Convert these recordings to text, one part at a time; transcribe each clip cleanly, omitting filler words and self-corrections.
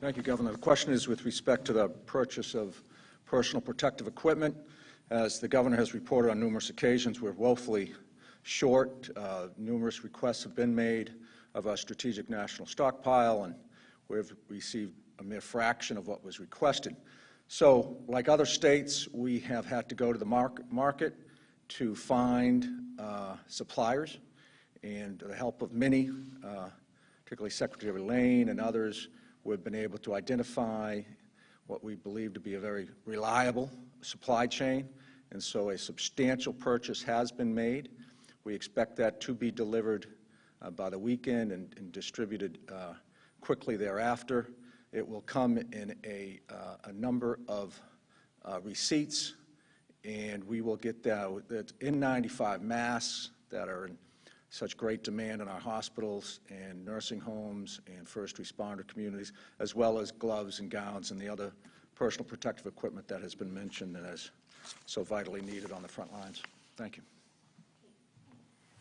Thank you, Governor. The question is with respect to the purchase of personal protective equipment. As the Governor has reported on numerous occasions, we're woefully short. Numerous requests have been made of our strategic national stockpile, and we've received a mere fraction of what was requested. So, like other states, we have had to go to the market to find suppliers, and the help of many, particularly Secretary Lane and others, we've been able to identify what we believe to be a very reliable supply chain, and so a substantial purchase has been made. We expect that to be delivered by the weekend and distributed quickly thereafter. It will come in a number of receipts, and we will get that N95 masks that are in such great demand in our hospitals and nursing homes and first responder communities, as well as gloves and gowns and the other personal protective equipment that has been mentioned and is so vitally needed on the front lines. Thank you.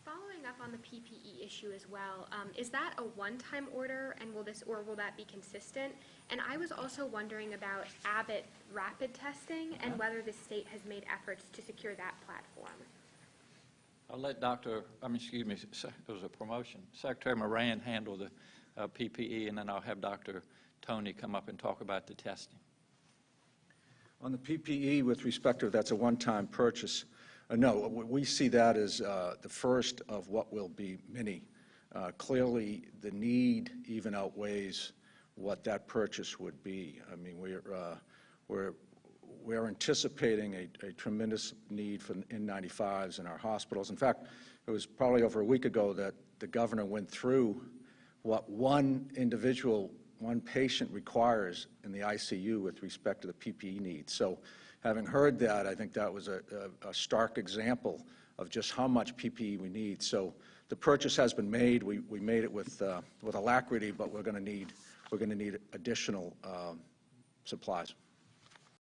Following up on the PPE issue as well, is that a one-time order, and will that be consistent? And I was also wondering about Abbott rapid testing and whether the state has made efforts to secure that platform. I'll let there was a promotion. Secretary Moran handle the PPE, and then I'll have Dr. Tony come up and talk about the testing. On the PPE, with respect to that's a one-time purchase, no, we see that as the first of what will be many. Clearly, the need even outweighs what that purchase would be. I mean, we're anticipating a tremendous need for N95s in our hospitals. In fact, it was probably over a week ago that the Governor went through what one patient requires in the ICU with respect to the PPE needs. So having heard that, I think that was a stark example of just how much PPE we need. So the purchase has been made. We made it with alacrity, but we're going to need additional supplies.